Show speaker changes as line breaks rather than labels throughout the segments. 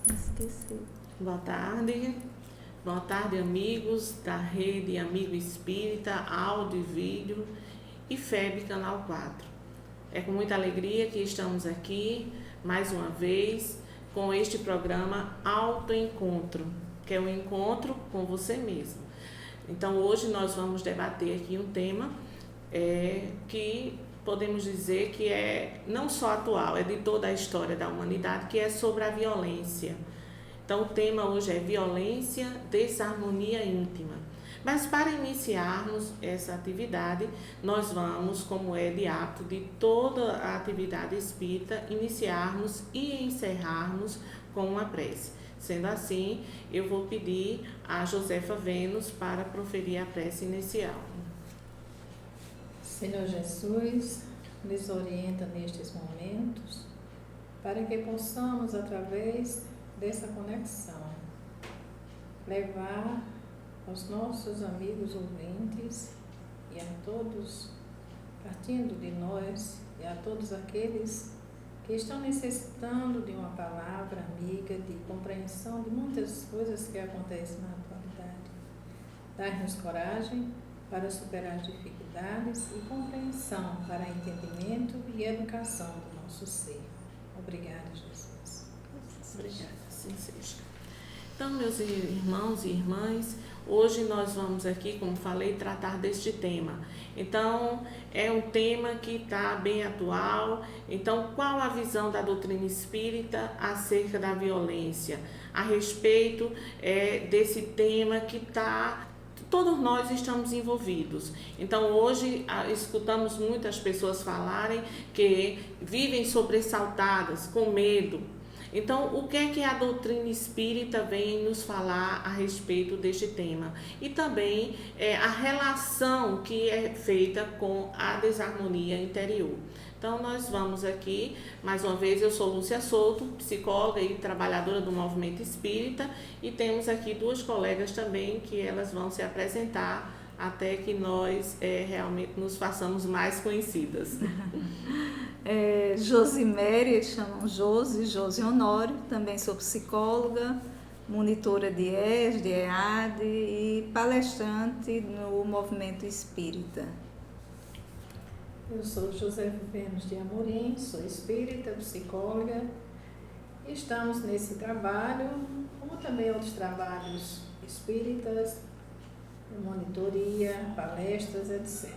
Esqueci.
Boa tarde. Boa tarde, amigos da Rede Amigo Espírita, áudio e vídeo e FEB Canal 4. É com muita alegria que estamos aqui, mais uma vez, com este programa Autoencontro, que é um encontro com você mesmo. Então, hoje nós vamos debater aqui um tema que podemos dizer que é não só atual, é de toda a história da humanidade, que é sobre a violência. Então, o tema hoje é violência, desarmonia íntima. Mas para iniciarmos essa atividade, nós vamos, como é de hábito de toda a atividade espírita, iniciarmos e encerrarmos com uma prece. Sendo assim, eu vou pedir a Josefa Vênus para proferir a prece inicial.
Senhor Jesus, nos orienta nestes momentos para que possamos, através dessa conexão, levar aos nossos amigos ouvintes e a todos, partindo de nós, e a todos aqueles que estão necessitando de uma palavra amiga, de compreensão de muitas coisas que acontecem na atualidade. Dai-nos coragem para superar as dificuldades e compreensão para entendimento e educação do nosso ser. Obrigada, Jesus.
Obrigada, assim seja. Então, meus irmãos e irmãs, hoje nós vamos aqui, como falei, tratar deste tema. Então, é um tema que está bem atual. Então, qual a visão da doutrina espírita acerca da violência? A respeito desse tema que todos nós estamos envolvidos. Então, hoje, escutamos muitas pessoas falarem que vivem sobressaltadas, com medo. Então, o que é que a doutrina espírita vem nos falar a respeito deste tema? E também a relação que é feita com a desarmonia interior. Então, nós vamos aqui, mais uma vez, eu sou Lúcia Souto, psicóloga e trabalhadora do movimento espírita, e temos aqui duas colegas também que elas vão se apresentar até que nós realmente nos façamos mais conhecidas.
Josimere, eles chamam Josi Honório, também sou psicóloga, monitora de ES, de EAD e palestrante no movimento espírita.
Eu sou Josefa Vênus de Amorim, sou espírita, psicóloga. Estamos nesse trabalho, como também outros trabalhos espíritas, monitoria, palestras, etc.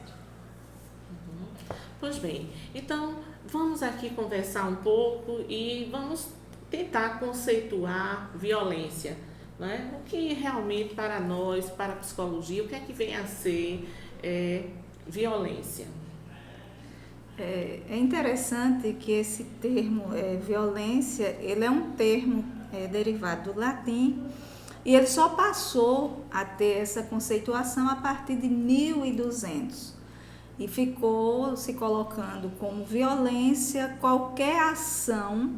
Pois bem, então vamos aqui conversar um pouco e vamos tentar conceituar violência, né? O que realmente para nós, para a psicologia, o que é que vem a ser violência?
É interessante que esse termo violência, ele é um termo derivado do latim e ele só passou a ter essa conceituação a partir de 1200 e ficou se colocando como violência qualquer ação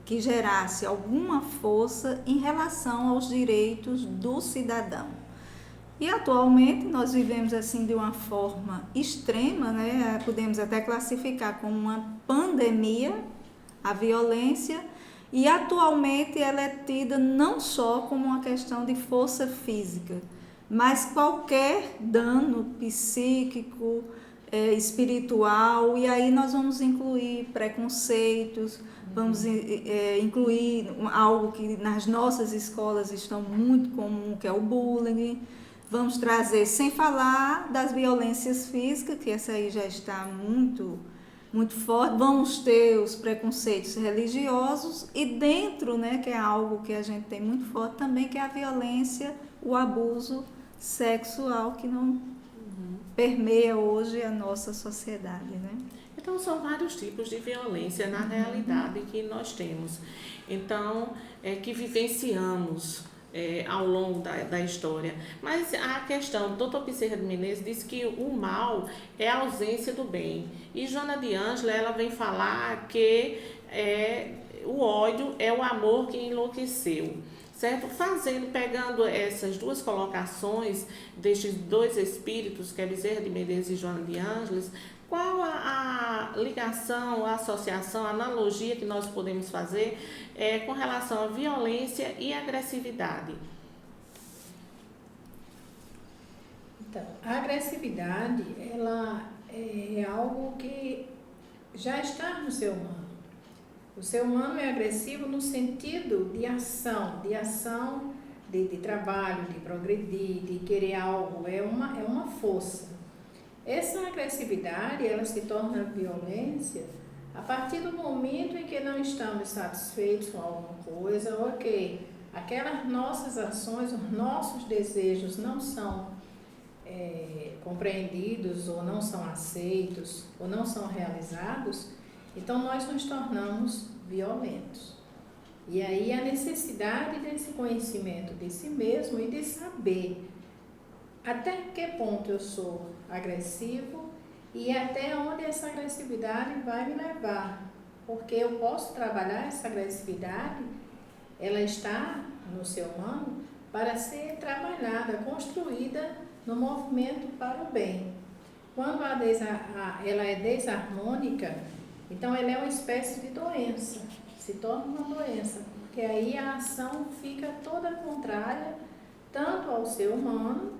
que gerasse alguma força em relação aos direitos do cidadão. E atualmente nós vivemos assim de uma forma extrema, né? Podemos até classificar como uma pandemia a violência, e atualmente ela é tida não só como uma questão de força física, mas qualquer dano psíquico, espiritual, e aí nós vamos incluir preconceitos, vamos incluir algo que nas nossas escolas estão muito comum, que é o bullying. Vamos trazer, sem falar das violências físicas, que essa aí já está muito forte. Vamos ter os preconceitos religiosos e dentro, né, que é algo que a gente tem muito forte também, que é a violência, o abuso sexual, que não permeia hoje a nossa sociedade, né?
Então, são vários tipos de violência na realidade que nós temos. Então, que vivenciamos ao longo da história. Mas a questão, o Dr. Bezerra de Menezes diz que o mal é a ausência do bem. E Joana de Ângela, ela vem falar que o ódio é o amor que enlouqueceu. Certo? Pegando essas duas colocações destes dois espíritos, que é Bezerra de Menezes e Joana de Ângeles, qual a ligação, a associação, a analogia que nós podemos fazer com relação à violência e agressividade?
Então, a agressividade, ela é algo que já está no ser humano. O ser humano é agressivo no sentido de ação, de trabalho, de progredir, de querer algo, é uma força. Essa agressividade, ela se torna violência a partir do momento em que não estamos satisfeitos com alguma coisa, ok, aquelas nossas ações, os nossos desejos não são compreendidos ou não são aceitos ou não são realizados, então nós nos tornamos violentos. E aí a necessidade desse conhecimento de si mesmo e de saber até que ponto eu sou agressivo e até onde essa agressividade vai me levar. Porque eu posso trabalhar essa agressividade, ela está no ser humano para ser trabalhada, construída no movimento para o bem. Quando ela é desarmônica, então ela é uma espécie de doença, se torna uma doença, porque aí a ação fica toda contrária, tanto ao ser humano,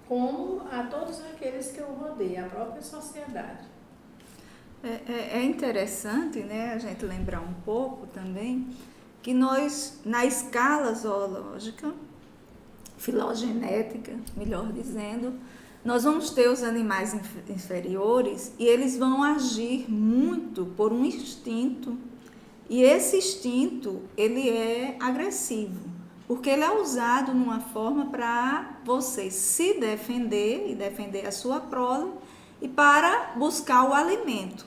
como a todos aqueles que o rodeiam, a própria sociedade.
É interessante, né, a gente lembrar um pouco também que nós, na escala zoológica, filogenética, melhor dizendo, nós vamos ter os animais inferiores e eles vão agir muito por um instinto. E esse instinto, ele é agressivo, porque ele é usado numa forma para você se defender e defender a sua prole e para buscar o alimento.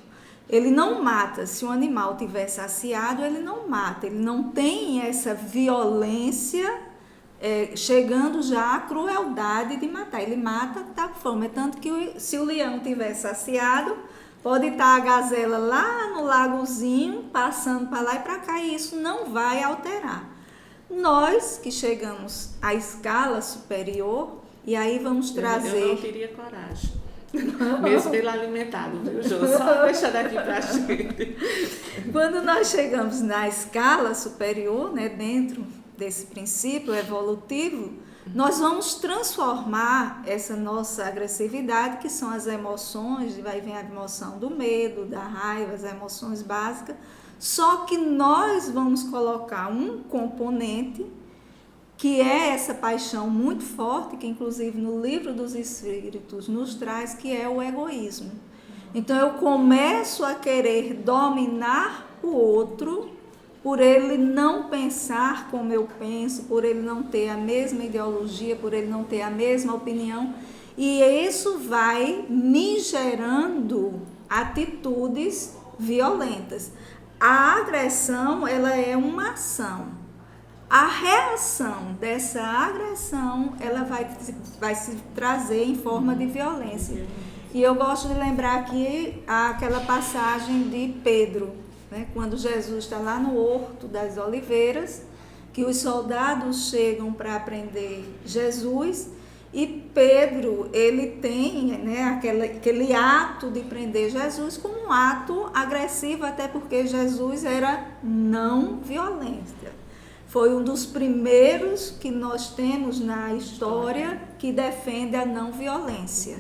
Ele não mata, se o animal estiver saciado, ele não mata, ele não tem essa violência chegando já à crueldade de matar. Ele mata da fome, tanto que se o leão estiver saciado, pode estar a gazela lá no lagozinho, passando para lá e para cá, e isso não vai alterar. Nós que chegamos à escala superior, e aí vamos trazer...
Eu não teria coragem, mesmo ele alimentado, viu, Jô? Só deixa daqui para a gente.
Quando nós chegamos na escala superior, né, dentro desse princípio evolutivo, nós vamos transformar essa nossa agressividade, que são as emoções, vai vir a emoção do medo, da raiva, as emoções básicas, só que nós vamos colocar um componente que é essa paixão muito forte, que inclusive no livro dos Espíritos nos traz, que é o egoísmo. Então eu começo a querer dominar o outro, por ele não pensar como eu penso, por ele não ter a mesma ideologia, por ele não ter a mesma opinião, e isso vai me gerando atitudes violentas. A agressão, ela é uma ação. A reação dessa agressão, ela vai se trazer em forma de violência. E eu gosto de lembrar aqui aquela passagem de Pedro, né, quando Jesus está lá no Horto das Oliveiras, que os soldados chegam para prender Jesus, e Pedro, ele tem, né, aquele ato de prender Jesus como um ato agressivo, até porque Jesus era não violência. Foi um dos primeiros que nós temos na história que defende a não violência.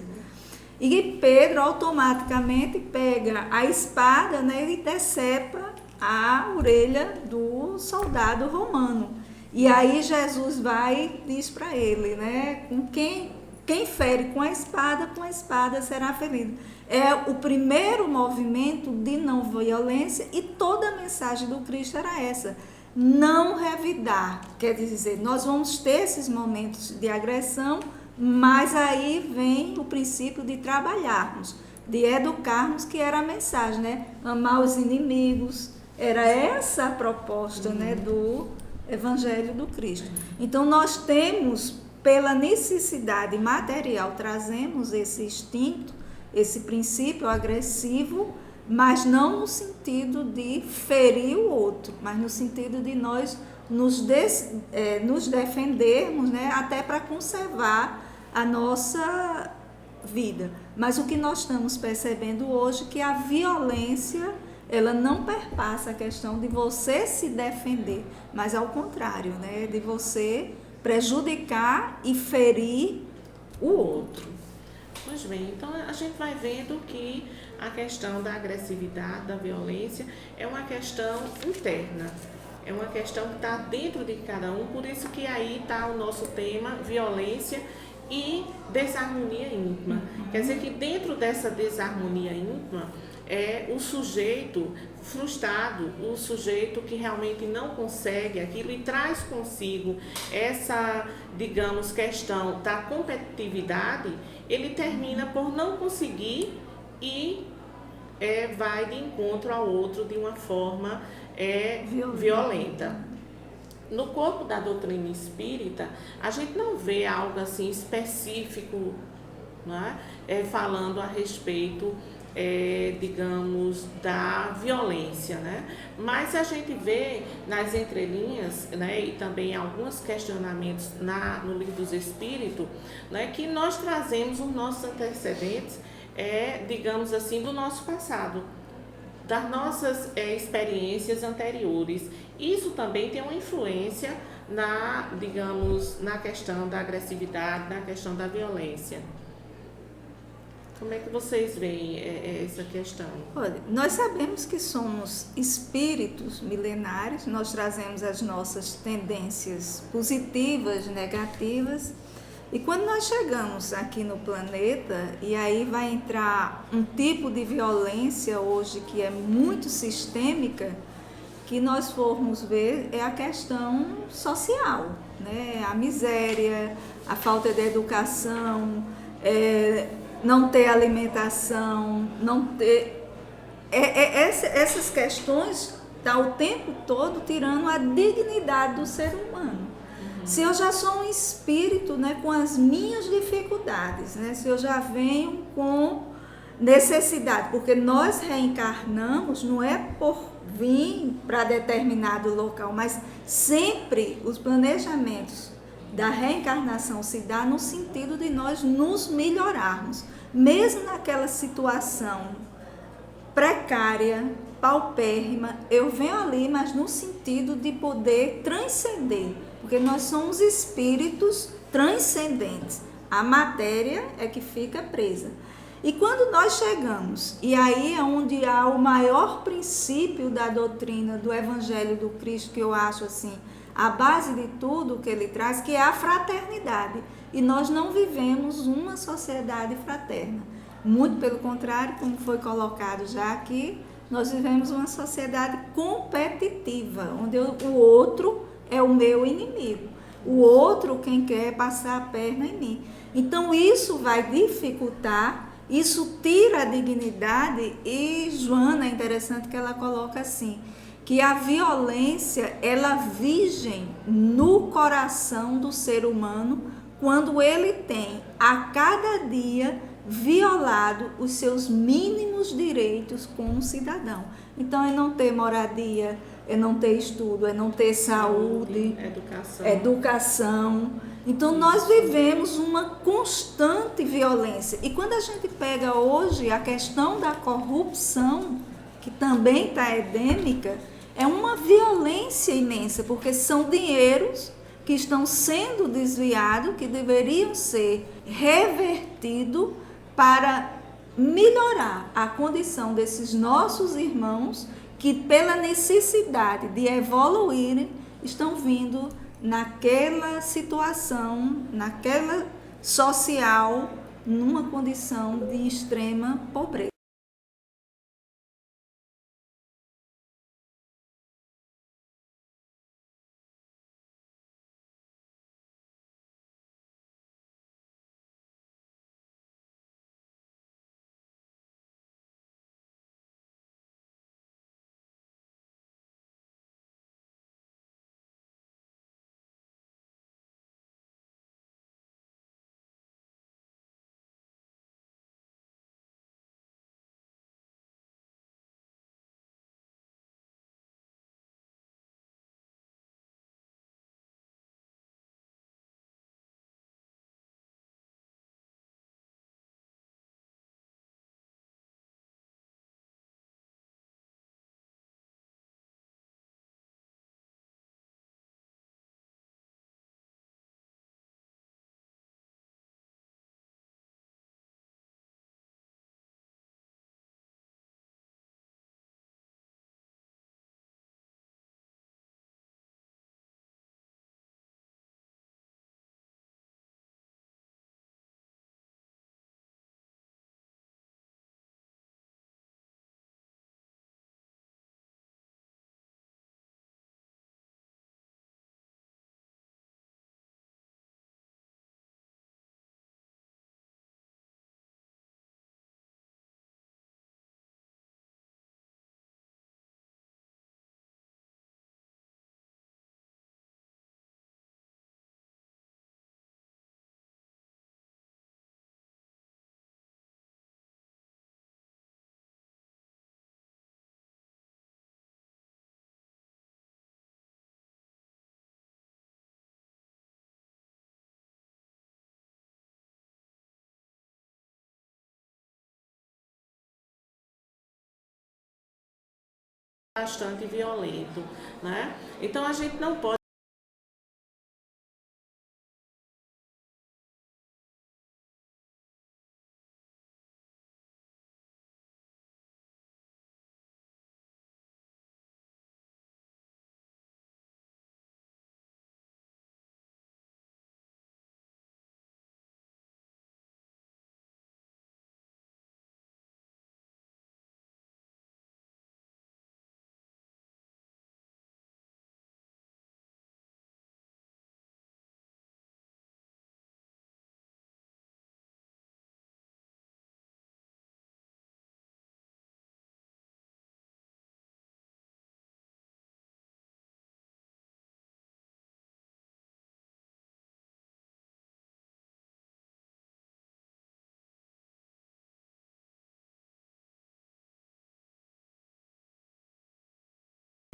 E Pedro automaticamente pega a espada, né, e decepa a orelha do soldado romano. E aí Jesus vai e diz para ele, né, com quem fere com a espada será ferido. É o primeiro movimento de não violência, e toda a mensagem do Cristo era essa: não revidar. Quer dizer, nós vamos ter esses momentos de agressão, mas aí vem o princípio de trabalharmos, de educarmos, que era a mensagem, né? Amar os inimigos, era essa a proposta, né, do Evangelho do Cristo. Então nós temos, pela necessidade material, trazemos esse instinto, esse princípio agressivo, mas não no sentido de ferir o outro, mas no sentido de nós nos defendermos, né, até para conservar a nossa vida. Mas o que nós estamos percebendo hoje é que a violência, ela não perpassa a questão de você se defender, mas ao contrário, né? De você prejudicar e ferir o outro.
Pois bem, então a gente vai vendo que a questão da agressividade, da violência, é uma questão interna. É uma questão que está dentro de cada um, por isso que aí está o nosso tema, violência e desarmonia íntima. Quer dizer que dentro dessa desarmonia íntima, é o sujeito frustrado, o sujeito que realmente não consegue aquilo e traz consigo essa, digamos, questão da competitividade, ele termina por não conseguir e vai de encontro ao outro de uma forma violenta. No corpo da doutrina espírita, a gente não vê algo assim específico, né, falando a respeito, digamos, da violência, né? Mas a gente vê nas entrelinhas, né, e também alguns questionamentos no Livro dos Espíritos, né, que nós trazemos os nossos antecedentes, digamos assim, do nosso passado, das nossas experiências anteriores. Isso também tem uma influência digamos, na questão da agressividade, na questão da violência. Como é que vocês veem essa questão?
Olha, nós sabemos que somos espíritos milenares, nós trazemos as nossas tendências positivas, negativas, e quando nós chegamos aqui no planeta, e aí vai entrar um tipo de violência hoje que é muito sistêmica, que nós formos ver é a questão social, né? A miséria, a falta de educação, não ter alimentação, não ter... essas questões estão o tempo todo tirando a dignidade do ser humano. Se eu já sou um espírito, né, com as minhas dificuldades, né, se eu já venho com necessidade, porque nós reencarnamos não é por vir para determinado local, mas sempre os planejamentos da reencarnação se dá no sentido de nós nos melhorarmos, mesmo naquela situação precária, paupérrima, eu venho ali, mas no sentido de poder transcender, porque nós somos espíritos transcendentes, a matéria é que fica presa. E quando nós chegamos, e aí é onde há o maior princípio da doutrina do Evangelho do Cristo, que eu acho assim, a base de tudo que ele traz, que é a fraternidade. E nós não vivemos uma sociedade fraterna. Muito pelo contrário, como foi colocado já aqui, nós vivemos uma sociedade competitiva, onde o outro é o meu inimigo. O outro quem quer passar a perna em mim. Então isso vai dificultar, isso tira a dignidade, e Joana, é interessante que ela coloca assim, que a violência, ela vigem no coração do ser humano quando ele tem a cada dia violado os seus mínimos direitos como cidadão. Então é não ter moradia, é não ter estudo, é não ter saúde, educação. Então nós vivemos uma constante violência. E quando a gente pega hoje a questão da corrupção, que também está endêmica, é uma violência imensa, porque são dinheiros que estão sendo desviados, que deveriam ser revertidos para melhorar a condição desses nossos irmãos que, pela necessidade de evoluírem, estão vindo naquela situação, naquela social, numa condição de extrema pobreza.
bastante violento, né? Então a gente não pode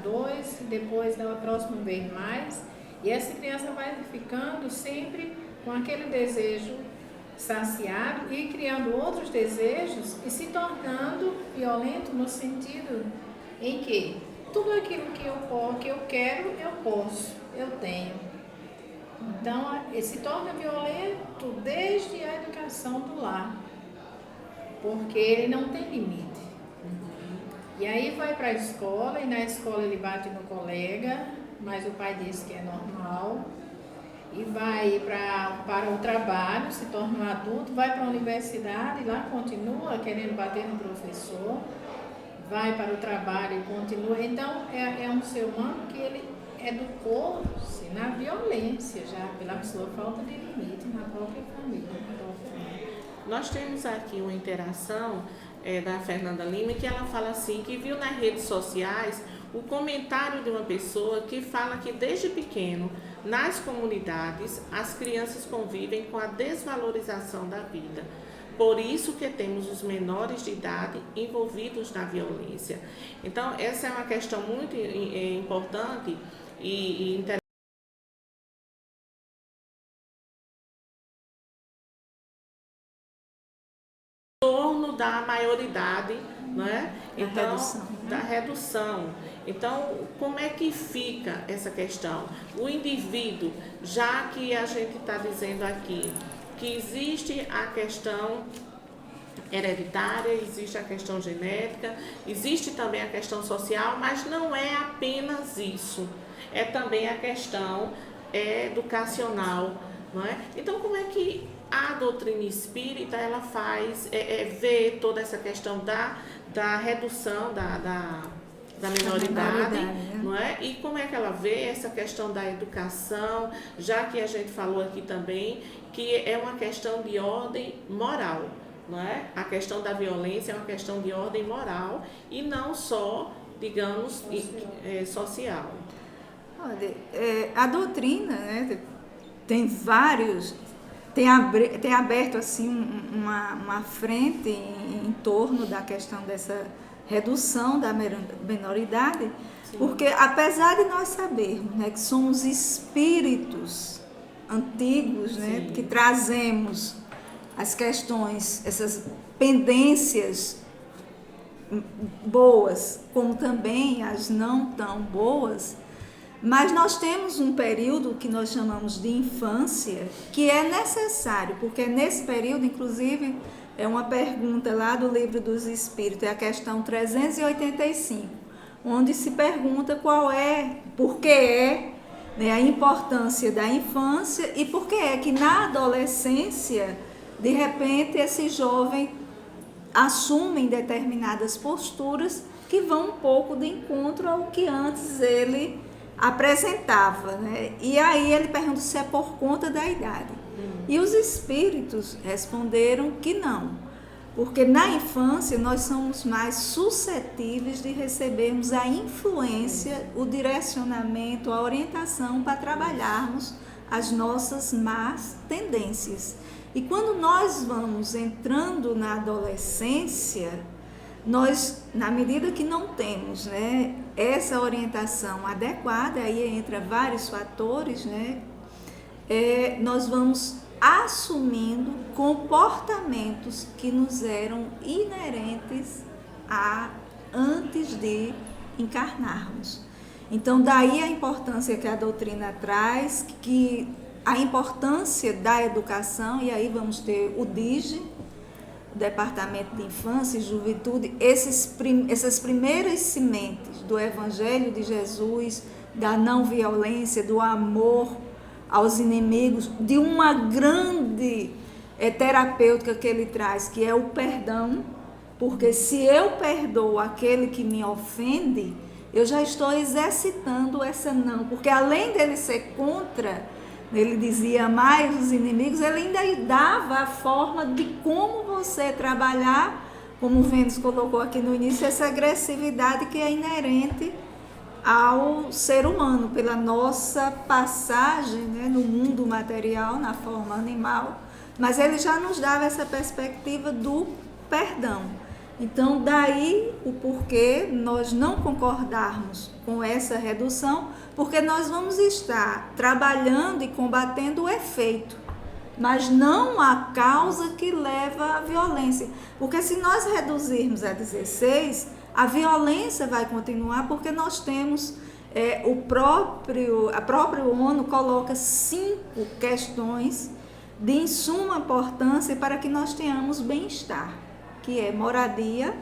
dois, depois da próxima vez mais, e essa criança vai ficando sempre com aquele desejo saciado e criando outros desejos e se tornando violento no sentido em que tudo aquilo que eu quero, eu posso, eu tenho. Então, ele se torna violento desde a educação do lar, porque ele não tem limite. E aí vai para a escola, e na escola ele bate no colega, mas o pai diz que é normal. E vai para o trabalho, se torna um adulto, vai para a universidade, e lá continua querendo bater no professor, vai para o trabalho e continua. Então, é um ser humano que ele educou-se na violência, já pela sua falta de limite na própria família.
Nós temos aqui uma interação da Fernanda Lima, que ela fala assim, que viu nas redes sociais o comentário de uma pessoa que fala que desde pequeno, nas comunidades, as crianças convivem com a desvalorização da vida. Por isso que temos os menores de idade envolvidos na violência. Então, essa é uma questão muito importante e interessante. Da maioridade, né? Então,
redução, né?
Da redução. Então, como é que fica essa questão? O indivíduo, já que a gente está dizendo aqui que existe a questão hereditária, existe a questão genética, existe também a questão social, mas não é apenas isso. É também a questão educacional, não é? Então, como é que a doutrina espírita ela faz ver toda essa questão da redução da minoridade,
né?
não é? E como é que ela vê essa questão da educação, já que a gente falou aqui também que é uma questão de ordem moral, não é? A questão da violência é uma questão de ordem moral e não só, digamos, social.
Olha, a doutrina, né, tem vários. Tem aberto assim uma frente em torno da questão dessa redução da menoridade, sim, porque apesar de nós sabermos, né, que somos espíritos antigos, né, que trazemos as questões, essas pendências boas, como também as não tão boas, mas nós temos um período que nós chamamos de infância, que é necessário, porque nesse período, inclusive, é uma pergunta lá do Livro dos Espíritos, é a questão 385, onde se pergunta por que é, né, a importância da infância e por que é que na adolescência, de repente, esse jovem assume determinadas posturas que vão um pouco de encontro ao que antes ele apresentava, né? E aí ele pergunta se é por conta da idade. E os espíritos responderam que não, porque na infância nós somos mais suscetíveis de recebermos a influência, o direcionamento, a orientação para trabalharmos as nossas más tendências. E quando nós vamos entrando na adolescência, nós, na medida que não temos, né, essa orientação adequada, aí entra vários fatores, né, nós vamos assumindo comportamentos que nos eram inerentes antes de encarnarmos. Então, daí a importância que a doutrina traz, que a importância da educação, e aí vamos ter o DIGE, o Departamento de Infância e Juventude, essas primeiras sementes do Evangelho de Jesus, da não violência, do amor aos inimigos, de uma grande terapêutica que ele traz, que é o perdão, porque se eu perdoo aquele que me ofende, eu já estou exercitando essa não, porque além dele ser contra, ele dizia mais os inimigos, ele ainda dava a forma de como você trabalhar, como o Vênus colocou aqui no início, essa agressividade que é inerente ao ser humano, pela nossa passagem, né, no mundo material, na forma animal, mas ele já nos dava essa perspectiva do perdão. Então, daí o porquê nós não concordarmos com essa redução, porque nós vamos estar trabalhando e combatendo o efeito, mas não a causa que leva à violência. Porque se nós reduzirmos a 16, a violência vai continuar, porque nós temos a própria ONU coloca 5 questões de suma importância para que nós tenhamos bem-estar, que é moradia,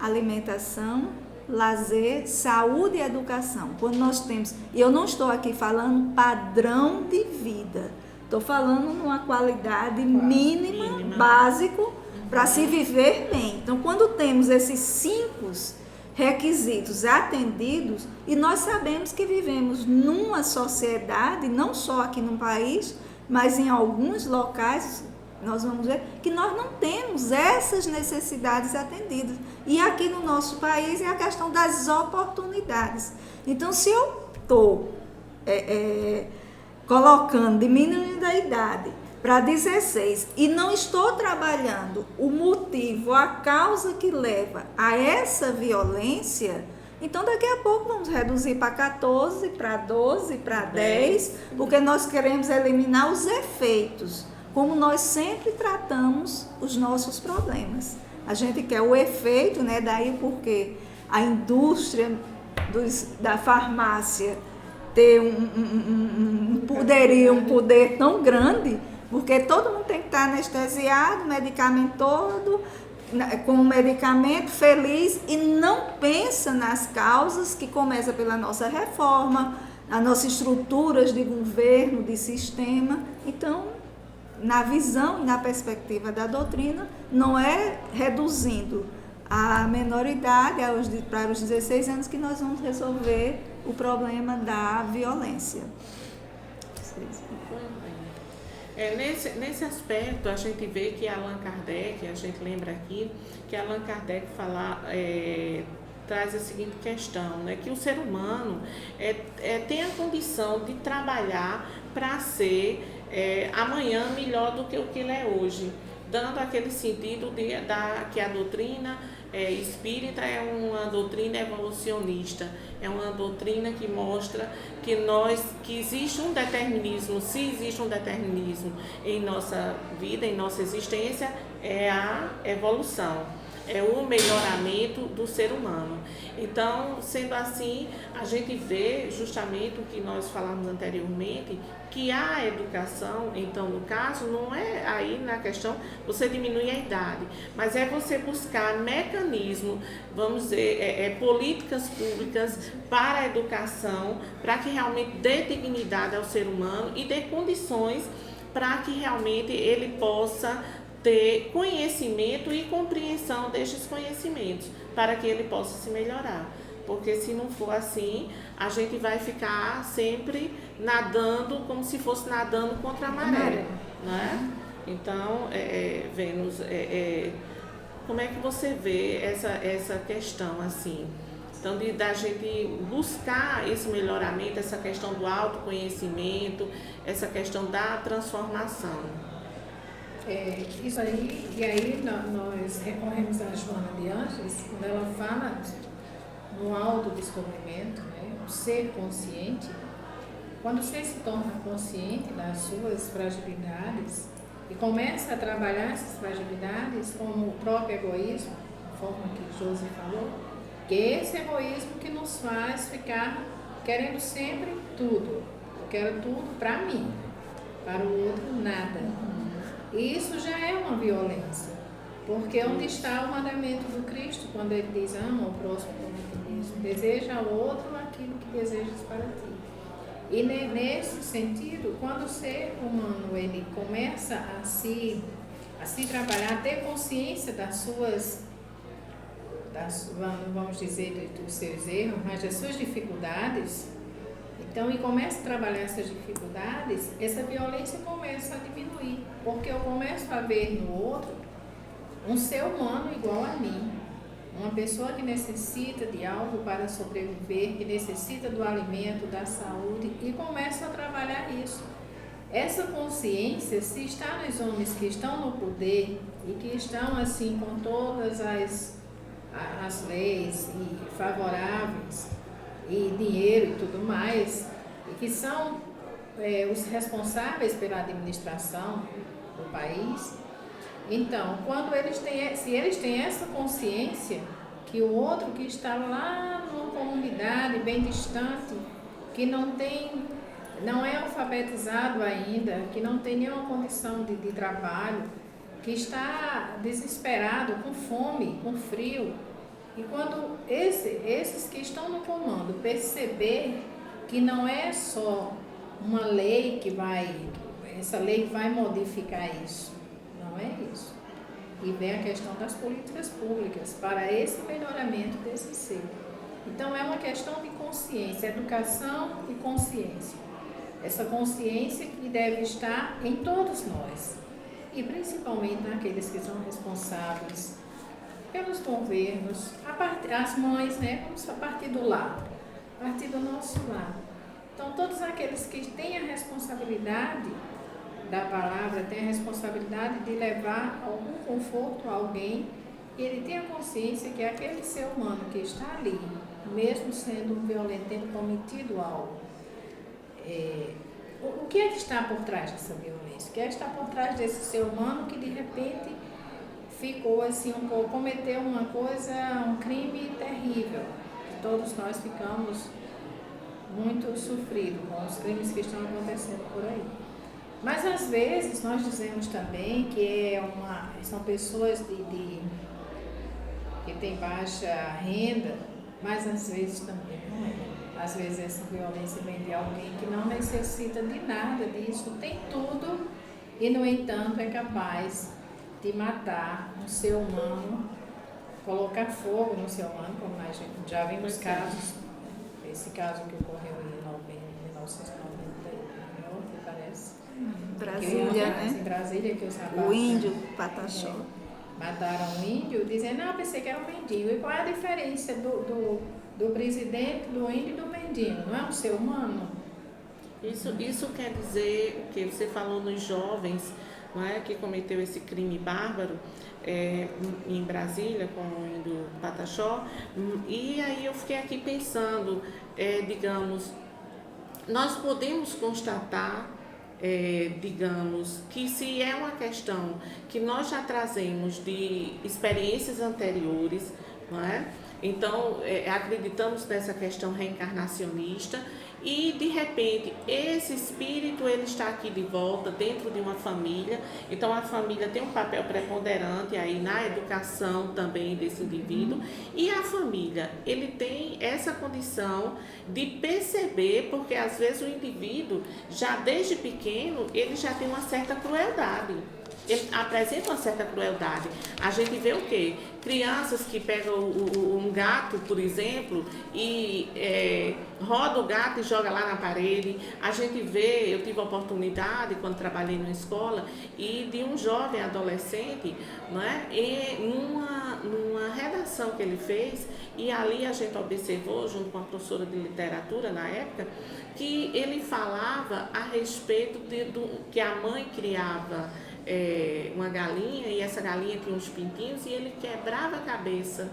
alimentação, lazer, saúde e educação. Quando nós temos, e eu não estou aqui falando padrão de vida, estou falando numa qualidade mínima. Básico, para se viver bem. Então, quando temos esses 5 requisitos atendidos, e nós sabemos que vivemos numa sociedade, não só aqui no país, mas em alguns locais, nós vamos ver que nós não temos essas necessidades atendidas. E aqui no nosso país é a questão das oportunidades. Então, se eu estou colocando, diminuindo a idade para 16 e não estou trabalhando o motivo, a causa que leva a essa violência, então daqui a pouco vamos reduzir para 14, para 12, para 10, porque nós queremos eliminar os efeitos, como nós sempre tratamos os nossos problemas. A gente quer o efeito, né? Daí porque a indústria da farmácia ter um poder tão grande, porque todo mundo tem que estar anestesiado, medicamentoso, com o medicamento, feliz, e não pensa nas causas que começa pela nossa reforma, as nossas estruturas de governo, de sistema. Então, na visão e na perspectiva da doutrina, não é reduzindo a menoridade para os 16 anos que nós vamos resolver o problema da violência.
Nesse aspecto, a gente vê que Allan Kardec, a gente lembra aqui, que Allan Kardec traz a seguinte questão, né, que o ser humano tem a condição de trabalhar para ser amanhã melhor do que o que ele é hoje, dando aquele sentido que a doutrina espírita é uma doutrina evolucionista, é uma doutrina que mostra que existe um determinismo. Se existe um determinismo em nossa vida, em nossa existência, é a evolução, é o melhoramento do ser humano. Então, sendo assim, a gente vê justamente o que nós falamos anteriormente, que a educação, então, no caso, não é aí na questão você diminuir a idade, mas é você buscar mecanismo, vamos dizer, políticas públicas para a educação, para que realmente dê dignidade ao ser humano e dê condições para que realmente ele possa ter conhecimento e compreensão destes conhecimentos, para que ele possa se melhorar. Porque se não for assim, a gente vai ficar sempre nadando como se fosse nadando contra a maré, né? Então, Vênus, como é que você vê essa questão assim? Então, da gente buscar esse melhoramento, essa questão do autoconhecimento, essa questão da transformação.
Isso aí, e aí nós recorremos a Joana de Ângeles, quando ela fala no autodescobrimento, né, o ser consciente. Quando você se torna consciente das suas fragilidades e começa a trabalhar essas fragilidades, como o próprio egoísmo, a forma que Josi falou, Que é esse egoísmo que nos faz ficar querendo sempre tudo. Eu quero tudo para mim, para o outro nada. E isso já é uma violência. Porque onde está o mandamento do Cristo, quando ele diz, ama o próximo como a ti mesmo, deseja ao outro aquilo que desejas para ti. E nesse sentido, quando o ser humano ele começa a se trabalhar, a ter consciência das suas, vamos dizer, dos seus erros, mas das suas dificuldades, então, e começa a trabalhar essas dificuldades, essa violência começa a diminuir, porque eu começo a ver no outro um ser humano igual a mim, uma pessoa que necessita de algo para sobreviver, que necessita do alimento, da saúde, e começa a trabalhar isso. Essa consciência, se está nos homens que estão no poder e que estão assim com todas as leis e favoráveis, e dinheiro e tudo mais, e que são os responsáveis pela administração do país, então, se eles têm essa consciência que o outro que está lá numa comunidade bem distante, que não é alfabetizado ainda, que não tem nenhuma condição de trabalho, que está desesperado, com fome, com frio, e quando esses que estão no comando perceber que não é só uma lei essa lei vai modificar isso, não é isso. E vem a questão das políticas públicas para esse melhoramento desse ser. Então é uma questão de consciência, educação e consciência. Essa consciência que deve estar em todos nós, e principalmente naqueles que são responsáveis pelos governos, as mães, né? Vamos a partir do lar, a partir do nosso lar. Então, todos aqueles que têm a responsabilidade da palavra, têm a responsabilidade de levar algum conforto a alguém, e ele tem a consciência que aquele ser humano que está ali, mesmo sendo violento, tendo cometido algo, o que é que está por trás dessa violência? O que é que está por trás desse ser humano que de repente ficou assim cometeu uma coisa, um crime terrível? Todos nós ficamos muito sofridos com os crimes que estão acontecendo por aí. Mas às vezes nós dizemos também que são pessoas que têm baixa renda, mas às vezes também não é. Às vezes essa violência vem de alguém que não necessita de nada disso, tem tudo, e no entanto é capaz de matar um ser humano, colocar fogo no ser humano, como a gente já vimos casos, esse caso que ocorreu em 1999, parece.
Brasília, né?
Em Brasília, que os rapazes,
o índio Pataxó.
Mataram um índio, dizendo, não, pensei que era um mendigo. E qual é a diferença do presidente, do índio e do mendigo? Não é um ser humano?
Isso quer dizer o que você falou nos jovens, não é, que cometeu esse crime bárbaro em Brasília com o índio Pataxó. E aí eu fiquei aqui pensando, digamos, nós podemos constatar, digamos, que se é uma questão que nós já trazemos de experiências anteriores, não é? Então, acreditamos nessa questão reencarnacionista e, de repente, esse espírito ele está aqui de volta dentro de uma família. Então, a família tem um papel preponderante aí na educação também desse indivíduo. E a família, ele tem essa condição de perceber, porque às vezes o indivíduo, já desde pequeno, ele já tem uma certa crueldade. Ele apresenta uma certa crueldade. A gente vê o quê? Crianças que pegam um gato, por exemplo, e roda o gato e joga lá na parede. A gente vê, eu tive a oportunidade, quando trabalhei numa escola, e de um jovem adolescente, não é? E numa redação que ele fez, e ali a gente observou, junto com a professora de literatura na época, que ele falava a respeito que a mãe criava uma galinha, e essa galinha tinha uns pintinhos, e ele quebrava a cabeça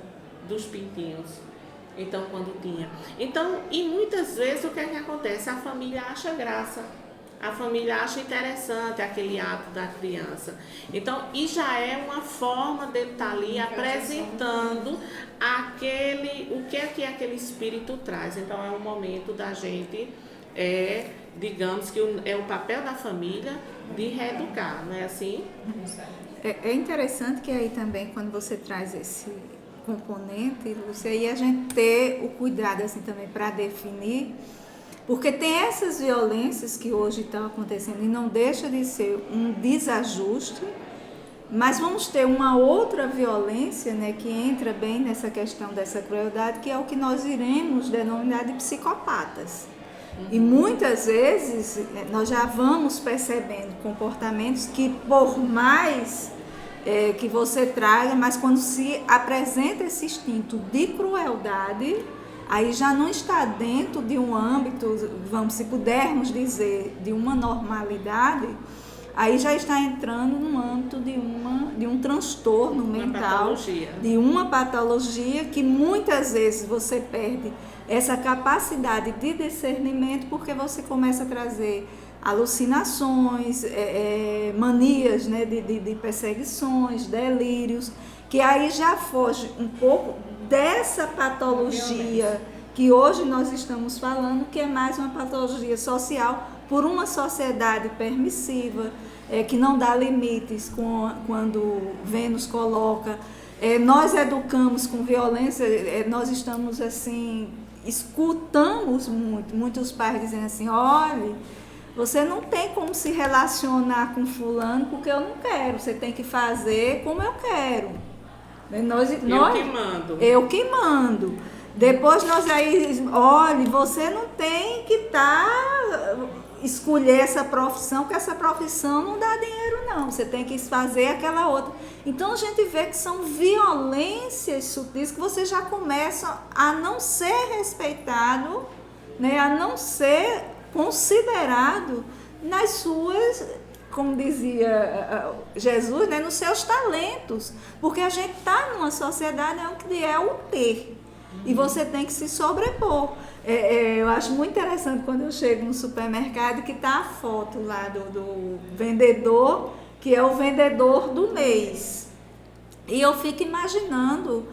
dos pintinhos. Então, quando tinha. Então, e muitas vezes o que é que acontece? A família acha graça. A família acha interessante aquele ato da criança. Então, e já é uma forma dele estar ali apresentando o que é que aquele espírito traz. Então, é um momento da gente, digamos que é o papel da família de reeducar, não é assim?
É interessante que aí também, quando você traz esse componente, Lúcia, aí a gente ter o cuidado assim também para definir, porque tem essas violências que hoje estão acontecendo e não deixa de ser um desajuste, mas vamos ter uma outra violência, né, que entra bem nessa questão dessa crueldade, que é o que nós iremos denominar de psicopatas. E muitas vezes nós já vamos percebendo comportamentos que, por mais que você traga, mas quando se apresenta esse instinto de crueldade, aí já não está dentro de um âmbito, se pudermos dizer, de uma normalidade, aí já está entrando no âmbito de um transtorno mental, de uma patologia que muitas vezes você perde essa capacidade de discernimento porque você começa a trazer alucinações, manias, né, de perseguições, delírios, que aí já foge um pouco dessa patologia que hoje nós estamos falando, que é mais uma patologia social por uma sociedade permissiva, que não dá limites quando Vênus coloca. Nós educamos com violência, nós estamos assim, escutamos muitos pais dizendo assim, olha, você não tem como se relacionar com fulano porque eu não quero, você tem que fazer como eu quero. Eu que mando. Depois nós aí, olha, você não tem que escolher essa profissão, porque essa profissão não dá dinheiro não, você tem que fazer aquela outra. Então a gente vê que são violências sutis que você já começa a não ser respeitado, né, a não ser considerado nas suas, como dizia Jesus, né, nos seus talentos, porque a gente está numa sociedade onde é o ter, e você tem que se sobrepor. Eu acho muito interessante quando eu chego no supermercado que está a foto lá do vendedor, que é o vendedor do mês, e eu fico imaginando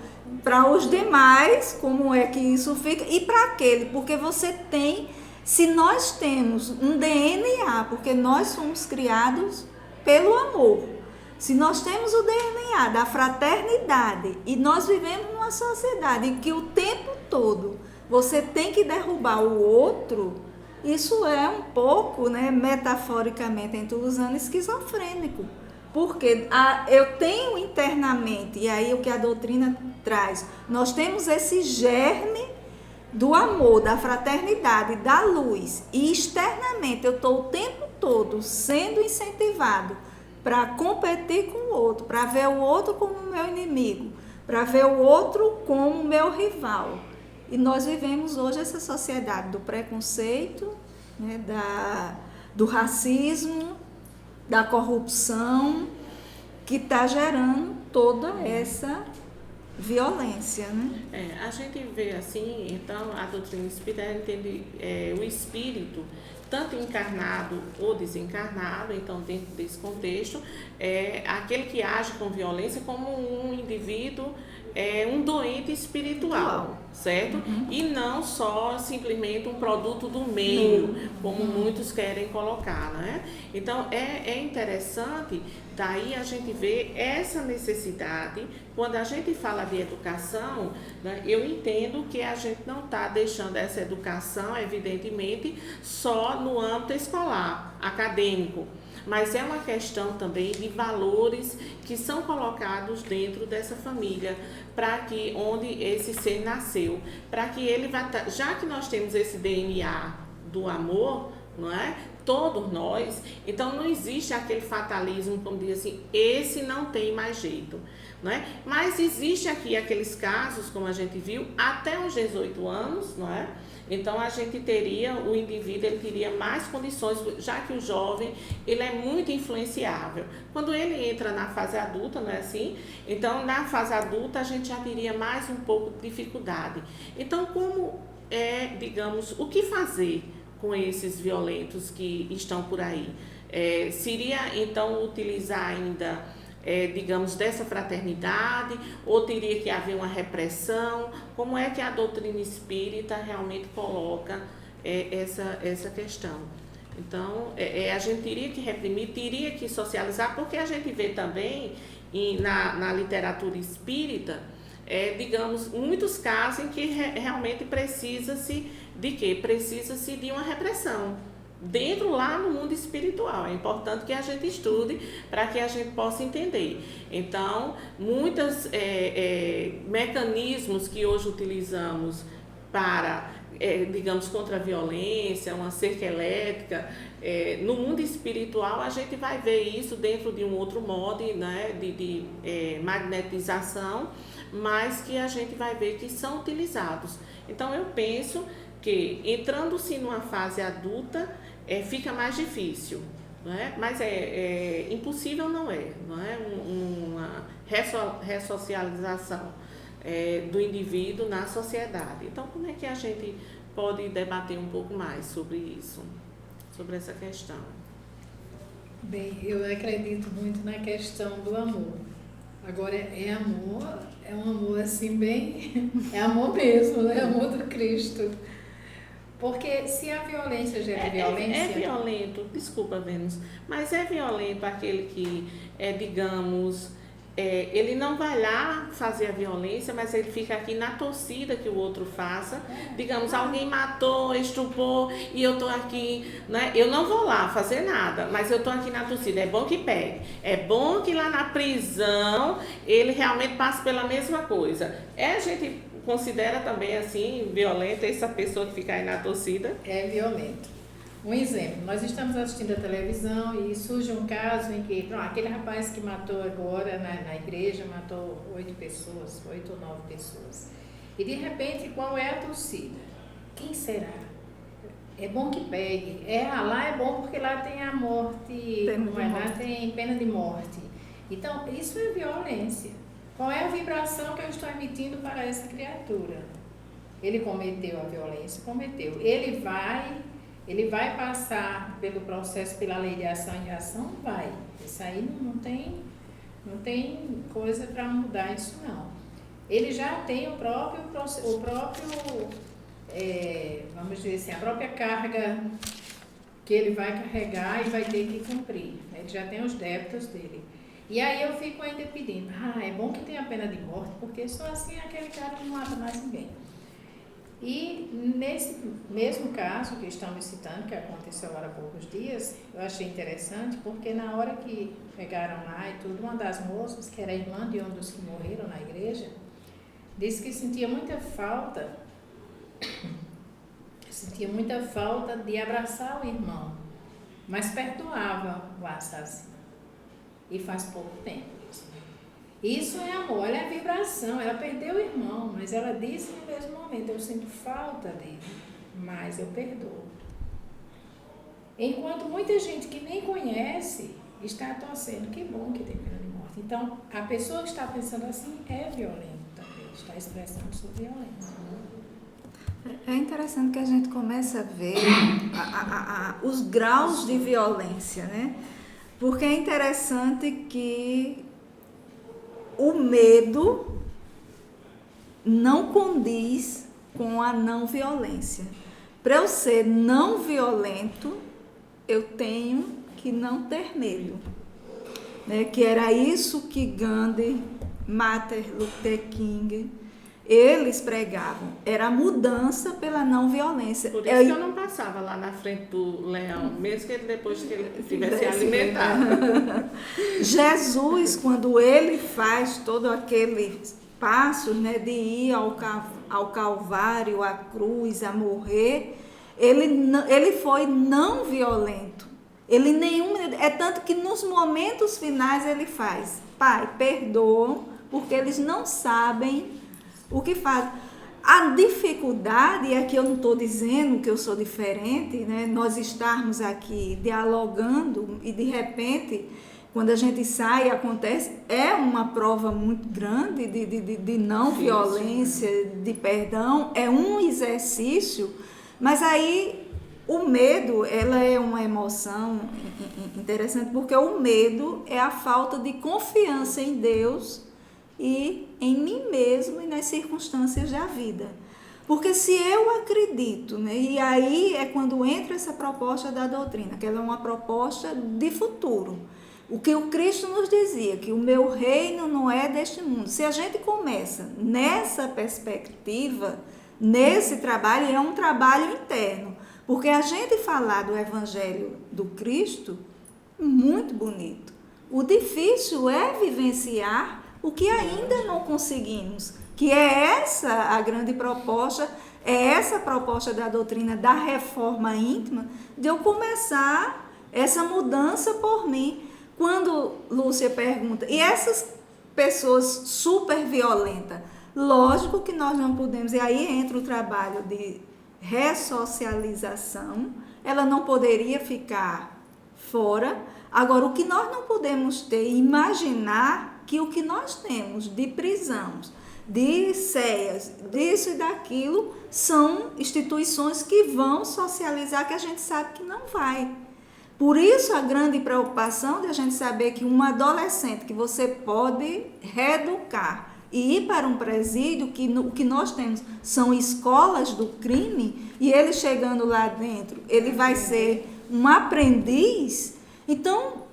para os demais como é que isso fica, e para aquele, porque você tem... Se nós temos um DNA, porque nós fomos criados pelo amor, se nós temos o DNA da fraternidade e nós vivemos numa sociedade em que o tempo todo você tem que derrubar o outro, isso é um pouco, né, metaforicamente, entre os anos, esquizofrênico. Porque eu tenho internamente, e aí o que a doutrina traz, nós temos esse germe do amor, da fraternidade, da luz, e externamente eu estou o tempo todo sendo incentivado para competir com o outro, para ver o outro como meu inimigo, para ver o outro como meu rival. E nós vivemos hoje essa sociedade do preconceito, né, do racismo, da corrupção, que está gerando toda essa violência, né?
A gente vê assim, então a doutrina espírita entende o espírito, tanto encarnado ou desencarnado, então dentro desse contexto, aquele que age com violência como um indivíduo, um doente espiritual, certo? Uhum. E não só simplesmente um produto do meio, como muitos querem colocar, né? Então é interessante. Daí a gente vê essa necessidade, quando a gente fala de educação, né, eu entendo que a gente não está deixando essa educação, evidentemente, só no âmbito escolar, acadêmico, mas é uma questão também de valores que são colocados dentro dessa família, para que onde esse ser nasceu, para que ele vá, já que nós temos esse DNA do amor, não é? Todos nós, então não existe aquele fatalismo, como diz assim, esse não tem mais jeito, não é? Mas existe aqui aqueles casos, como a gente viu, até os 18 anos, não é? Então a gente teria, o indivíduo ele teria mais condições, já que o jovem ele é muito influenciável. Quando ele entra na fase adulta, não é assim? Então na fase adulta a gente já teria mais um pouco de dificuldade. Então como digamos, o que fazer com esses violentos que estão por aí? Seria, então, utilizar ainda, digamos, dessa fraternidade, ou teria que haver uma repressão? Como é que a doutrina espírita realmente coloca essa questão? Então, a gente teria que reprimir, teria que socializar, porque a gente vê também na literatura espírita, digamos, muitos casos em que realmente precisa-se de quê? Precisa-se de uma repressão. Dentro lá no mundo espiritual. É importante que a gente estude para que a gente possa entender. Então, muitos mecanismos que hoje utilizamos para, digamos, contra a violência, uma cerca elétrica, no mundo espiritual a gente vai ver isso dentro de um outro modo, né, de magnetização, mas que a gente vai ver que são utilizados. Então, eu penso que entrando-se numa fase adulta, fica mais difícil, não é? Mas impossível não é uma ressocialização do indivíduo na sociedade. Então, como é que a gente pode debater um pouco mais sobre isso, sobre essa questão?
Bem, eu acredito muito na questão do amor. Agora, amor, é um amor assim bem... É amor mesmo, né? Amor do Cristo. Porque se a violência gera violência... É
violento, desculpa, Vênus, mas é violento aquele que, digamos, ele não vai lá fazer a violência, mas ele fica aqui na torcida que o outro faça. Digamos, alguém matou, estuprou e eu estou aqui, né? Eu não vou lá fazer nada, mas eu estou aqui na torcida. É bom que pegue. É bom que lá na prisão ele realmente passe pela mesma coisa. A gente considera também assim violenta essa pessoa que fica aí na torcida?
É violento. Um exemplo, nós estamos assistindo a televisão e surge um caso em que aquele rapaz que matou agora na igreja, matou 8 ou 9 pessoas. E de repente, qual é a torcida? Quem será? É bom que pegue. Lá é bom porque lá tem a morte, lá tem pena de morte. Então, isso é violência. Qual é a vibração que eu estou emitindo para essa criatura? Ele cometeu a violência? Cometeu. Ele vai passar pelo processo, pela lei de ação e reação? Vai. Isso aí não tem coisa para mudar isso, não. Ele já tem o próprio vamos dizer assim, a própria carga que ele vai carregar e vai ter que cumprir. Ele já tem os débitos dele. E aí eu fico ainda pedindo, é bom que tenha pena de morte, porque só assim aquele cara não mata mais ninguém. E nesse mesmo caso que estamos citando, que aconteceu agora há poucos dias, eu achei interessante, porque na hora que pegaram lá e tudo, uma das moças, que era irmã de um dos que morreram na igreja, disse que sentia muita falta de abraçar o irmão, mas perdoava o assassino. E faz pouco tempo isso. Isso é amor, olha a vibração. Ela perdeu o irmão, mas ela disse no mesmo momento, eu sinto falta dele, mas eu perdoo. Enquanto muita gente que nem conhece está torcendo, que bom que tem pena de morte. Então, a pessoa que está pensando assim é violenta também, está expressando sua violência.
É interessante que a gente comece a ver os graus de violência, né? Porque é interessante que o medo não condiz com a não violência. Para eu ser não violento, eu tenho que não ter medo. Né? Que era isso que Gandhi, Martin Luther King, eles pregavam. Era a mudança pela não violência.
Por isso que eu não passava lá na frente do leão, mesmo que ele depois que ele tivesse alimentado.
Jesus, quando ele faz todo aquele passo, né, de ir ao Calvário, à cruz, a morrer, ele foi não violento. É tanto que nos momentos finais ele faz, Pai, perdoam, porque eles não sabem o que faz. A dificuldade é que eu não estou dizendo que eu sou diferente, né? Nós estarmos aqui dialogando e de repente, quando a gente sai, acontece, é uma prova muito grande de não violência, de perdão, é um exercício, mas aí O medo, ela é uma emoção interessante, porque o medo é a falta de confiança em Deus e em mim mesmo e nas circunstâncias da vida. Porque se eu acredito, né, e aí é quando entra essa proposta da doutrina, que ela é uma proposta de futuro. O que o Cristo nos dizia, que o meu reino não é deste mundo. Se a gente começa nessa perspectiva, nesse trabalho, é um trabalho interno. Porque a gente falar do Evangelho do Cristo, muito bonito. O difícil é vivenciar o que ainda não conseguimos, que é essa a grande proposta, é essa a proposta da doutrina da reforma íntima, de eu começar essa mudança por mim. Quando Lúcia pergunta, e essas pessoas super violentas, lógico que nós não podemos, e aí entra o trabalho de ressocialização, ela não poderia ficar fora. Agora, o que nós não podemos ter, imaginar que o que nós temos de prisões, de ceias, disso e daquilo, são instituições que vão socializar, que a gente sabe que não vai. Por isso a grande preocupação de a gente saber que um adolescente que você pode reeducar e ir para um presídio, o que nós temos são escolas do crime, e ele chegando lá dentro, ele vai ser um aprendiz. Então,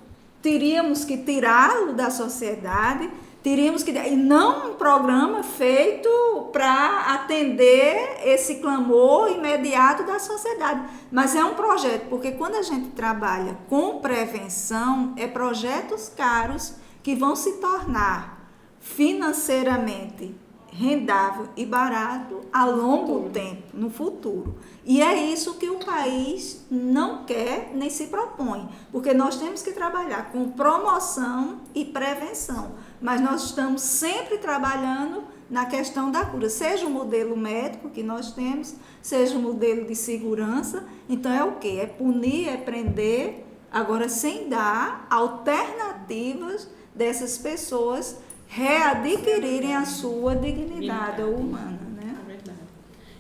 teríamos que tirá-lo da sociedade, e não um programa feito para atender esse clamor imediato da sociedade, mas é um projeto, porque quando a gente trabalha com prevenção, é projetos caros que vão se tornar financeiramente rendável e barato a longo tempo, no futuro. E é isso que o país não quer nem se propõe, porque nós temos que trabalhar com promoção e prevenção, mas nós estamos sempre trabalhando na questão da cura, seja o modelo médico que nós temos, seja o modelo de segurança. Então é o quê? É punir, é prender, agora sem dar alternativas dessas pessoas readquirirem a sua dignidade humana, né?
É verdade.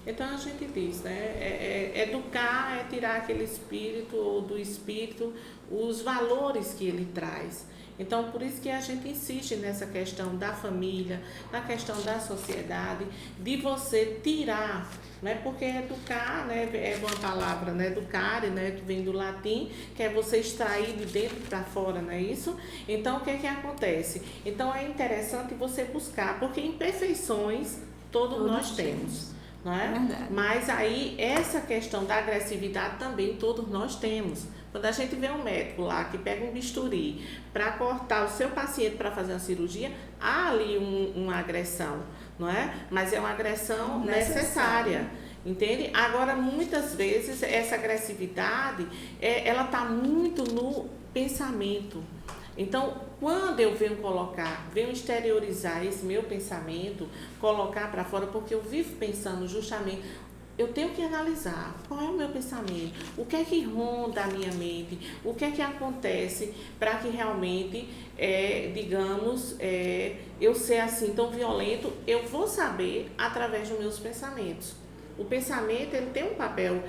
Então a gente diz, né? Educar é tirar aquele espírito ou do espírito os valores que ele traz. Então, por isso que a gente insiste nessa questão da família, na questão da sociedade, de você tirar, né? Porque educar, né, é uma palavra, né, educare, né, que vem do latim, que é você extrair de dentro para fora, não é isso? Então, o que acontece? Então, é interessante você buscar, porque imperfeições todos nós temos. Não é? Mas aí, essa questão da agressividade também todos nós temos. Quando a gente vê um médico lá que pega um bisturi para cortar o seu paciente para fazer uma cirurgia, há ali uma agressão, não é? Mas é uma agressão necessária, entende? Agora, muitas vezes, essa agressividade, ela está muito no pensamento. Então, quando eu venho exteriorizar esse meu pensamento, colocar para fora, porque eu vivo pensando justamente, eu tenho que analisar qual é o meu pensamento, o que é que ronda a minha mente, o que é que acontece para que realmente, eu ser assim tão violento, eu vou saber através dos meus pensamentos. O pensamento, ele tem um papel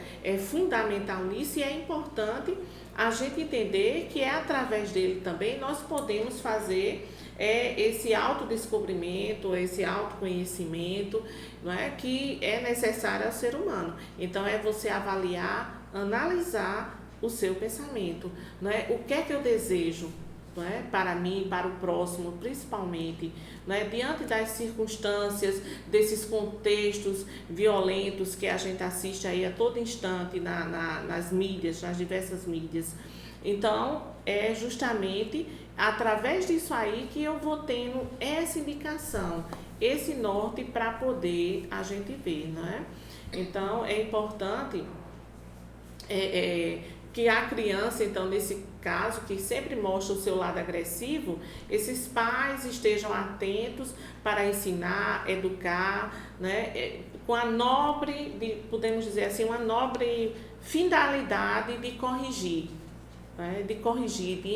fundamental nisso, e é importante a gente entender que é através dele também nós podemos fazer esse autodescobrimento, esse autoconhecimento, não é, que é necessário ao ser humano. Então, é você avaliar, analisar o seu pensamento, não é? O que é que eu desejo, não é, para mim, para o próximo, principalmente, não é, diante das circunstâncias, desses contextos violentos que a gente assiste aí a todo instante nas mídias, nas diversas mídias. Então, é justamente através disso aí que eu vou tendo essa indicação, esse norte para poder a gente ver, não é? Então, é importante que a criança, então, nesse caso, que sempre mostra o seu lado agressivo, esses pais estejam atentos para ensinar, educar, né, com a nobre, podemos dizer assim, uma nobre finalidade de corrigir, né, de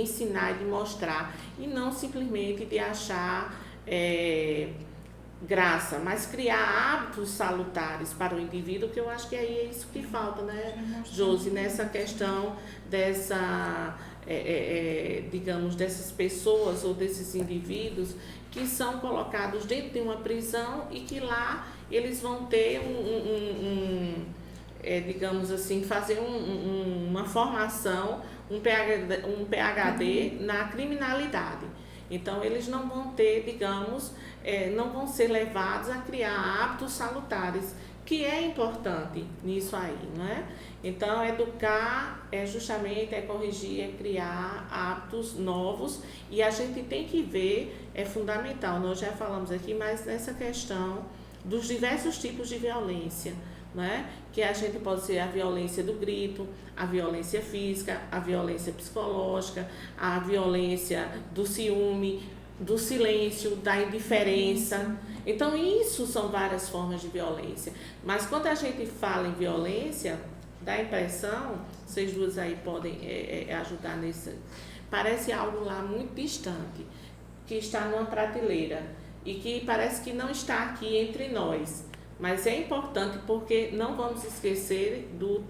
ensinar e de mostrar, e não simplesmente de achar graça, mas criar hábitos salutares para o indivíduo, que eu acho que aí é isso que falta, né, Josi, nessa questão dessa, digamos, dessas pessoas ou desses indivíduos que são colocados dentro de uma prisão e que lá eles vão ter digamos assim, fazer uma formação, um PhD na criminalidade. Então, eles não vão ter, digamos, não vão ser levados a criar hábitos salutares, que é importante nisso aí, não é? Então, educar justamente corrigir, criar hábitos novos, e a gente tem que ver, é fundamental, nós já falamos aqui, mas nessa questão dos diversos tipos de violência, né? Que a gente pode ser a violência do grito, a violência física, a violência psicológica, a violência do ciúme, do silêncio, da indiferença. Então, isso são várias formas de violência. Mas quando a gente fala em violência, dá a impressão, vocês duas aí podem ajudar nisso, parece algo lá muito distante, que está numa prateleira e que parece que não está aqui entre nós. Mas é importante porque não vamos esquecer do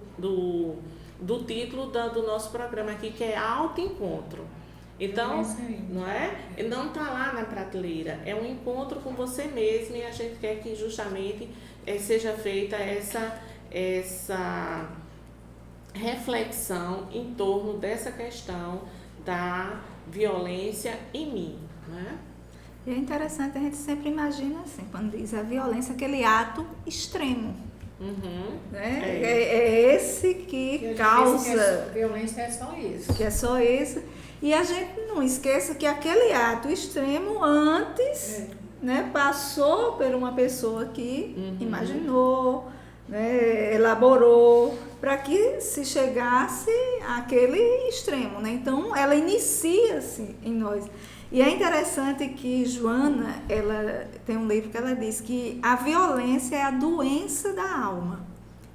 título do nosso programa aqui, que é autoencontro. Então, não é? Não está lá na prateleira, é um encontro com você mesmo, e a gente quer que justamente seja feita essa reflexão em torno dessa questão da violência em mim, não é?
E é interessante, a gente sempre imagina assim, quando diz a violência, aquele ato extremo.
Uhum.
Né? É esse que causa.
Violência é só isso.
Que é só isso. E a gente não esqueça que aquele ato extremo antes né, passou por uma pessoa que imaginou, né, elaborou, para que se chegasse àquele extremo. Né? Então, ela inicia-se em nós. E é interessante que Joana, ela tem um livro que ela diz que a violência é a doença da alma,